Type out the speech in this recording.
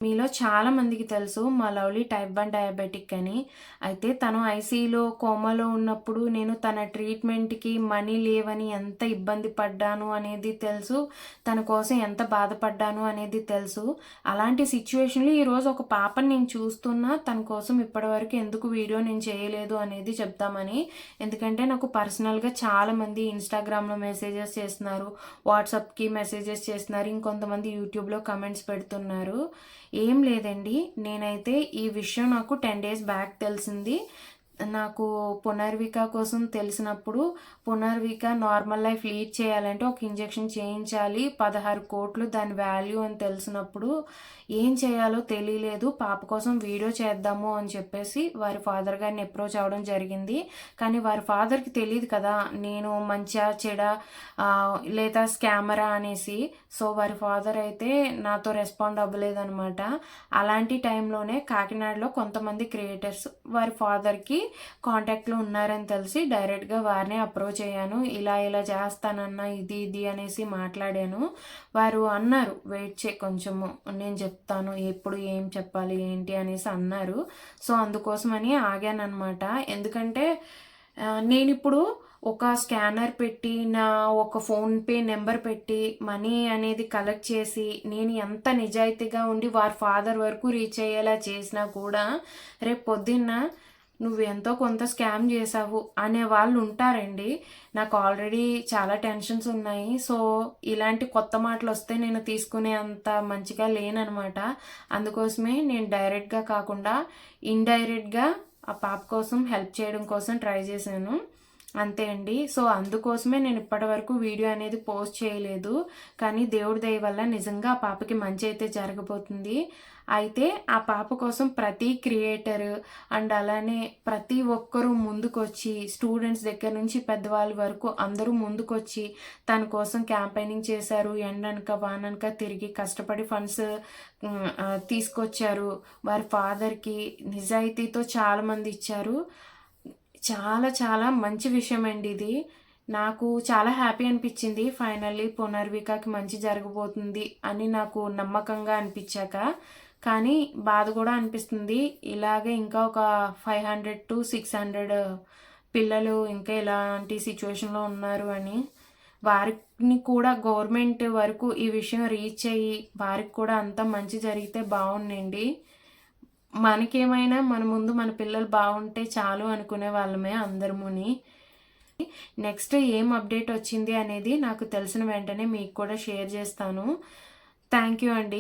మీలో చాలా మందికి తెలుసు మా లవ్లీ టైప్ 1 డయాబెటిక్ అని. అయితే తను ఐసీయూలో, కోమాలో ఉన్నప్పుడు నేను తన ట్రీట్మెంట్‌కి మనీ లేవని ఎంత ఇబ్బంది పడ్డాను అనేది తెలుసు. తన కోసం ఎంత బాధపడ్డాను అనేది తెలుసు. అలాంటి సిట్యుయేషన్‌లో ఈరోజు ఒక పాపని నేను చూస్తున్నా. తన కోసం ఇప్పటివరకు ఎందుకు వీడియో నేను చేయలేదు అనేది చెప్దామని. ఎందుకంటే నాకు పర్సనల్‌గా చాలామంది ఇన్‌స్టాగ్రామ్‌లో మెసేజెస్ చేస్తున్నారు. వాట్సాప్‌కి మెసేజెస్ చేస్తున్నారు. ఇంకొంతమంది యూట్యూబ్‌లో కామెంట్స్ పెడుతున్నారు. ఏం లేదండి. నేనైతే ఈ విషయం నాకు 10 డేస్ బ్యాక్ తెలిసింది. నాకు పునర్విక కోసం తెలిసినప్పుడు, పునర్విక నార్మల్ లైఫ్ లీడ్ చేయాలంటే ఒక ఇంజెక్షన్ చేయించాలి. 16,00,00,000 దాని వాల్యూ అని తెలిసినప్పుడు ఏం చేయాలో తెలియలేదు. పాప కోసం వీడియో చేద్దాము అని చెప్పేసి వారి ఫాదర్ గారిని అప్రోచ్ అవ్వడం జరిగింది. కానీ వారి ఫాదర్‌కి తెలీదు కదా! నేను మంచా, చెడా లేదా స్కామరా అనేసి. సో, వారి ఫాదర్ అయితే నాతో రెస్పాండ్ అవ్వలేదనమాట. అలాంటి టైంలోనే కాకినాడలో కొంతమంది క్రియేటర్స్ వారి ఫాదర్‌కి కాంటాక్ట్‌లో ఉన్నారని తెలిసి డైరెక్ట్‌గా వారినే అప్రోచ్ అయ్యాను. ఇలా చేస్తానన్నా ఇది అనేసి మాట్లాడాను. వారు అన్నారు, "వెయిట్ చేయి కొంచెము. నేను చెప్తాను. ఎప్పుడు ఏం చెప్పాలి ఏంటి" అనేసి అన్నారు. సో, అందుకోసమని ఆగాననమాట. ఎందుకంటే నేనిప్పుడు ఒక స్కానర్ పెట్టి, ఒక ఫోన్‌పే నెంబర్ పెట్టి, మనీ అనేది కలెక్ట్ చేసి, నేను ఎంత నిజాయితీగా ఉండి వారి ఫాదర్ వరకు రీచ్ అయ్యేలా చేసినా కూడా, రేపు పొద్దున్న నువ్వు ఎంతో కొంత స్కామ్ చేశావు అనే వాళ్ళు ఉంటారండి. నాకు ఆల్రెడీ చాలా టెన్షన్స్ ఉన్నాయి. సో, ఇలాంటి కొత్త మాటలు వస్తే నేను తీసుకునే అంత మంచిగా లేననమాట. అందుకోసమే నేను డైరెక్ట్‌గా కాకుండా ఇండైరెక్ట్‌గా ఆ పాప కోసం హెల్ప్ చేయడం కోసం ట్రై చేశాను. అంతే అండి. సో, అందుకోసమే నేను ఇప్పటివరకు వీడియో అనేది పోస్ట్ చేయలేదు. కానీ దేవుడి దయ వల్ల నిజంగా ఆ పాపకి మంచి అయితే జరగబోతుంది. అయితే ఆ పాప కోసం ప్రతి క్రియేటర్ అండ్ అలానే ప్రతి ఒక్కరూ ముందుకొచ్చి, స్టూడెంట్స్ దగ్గర నుంచి పెద్దవాళ్ళ వరకు అందరూ ముందుకొచ్చి తన కోసం క్యాంపెయినింగ్ చేశారు. ఎండనక వాననక తిరిగి కష్టపడి ఫండ్స్ తీసుకొచ్చారు. వారి ఫాదర్‌కి నిజాయితీతో చాలామంది ఇచ్చారు. చాలా మంచి విషయమండి ఇది. నాకు చాలా హ్యాపీ అనిపిచ్చింది. ఫైనల్లీ పునర్వికకి మంచి జరగబోతుంది అని నాకు నమ్మకంగా అనిపిచ్చాక. కానీ బాధ కూడా అనిపిస్తుంది. ఇలాగే ఇంకా ఒక 500-600 పిల్లలు ఇంకా ఇలాంటి సిట్యుయేషన్‌లో ఉన్నారు అని. వారిని కూడా గవర్నమెంట్ వరకు ఈ విషయం రీచ్ అయ్యి, వారికి కూడా అంతా మంచి జరిగితే బావున్నండి. మనకేమైనా మన ముందు మన పిల్లలు బాగుంటే చాలు అనుకునే వాళ్ళమే అందరముని. నెక్స్ట్ ఏం అప్డేట్ వచ్చింది అనేది నాకు తెలిసిన వెంటనే మీకు కూడా షేర్ చేస్తాను. థ్యాంక్ యూ అండి.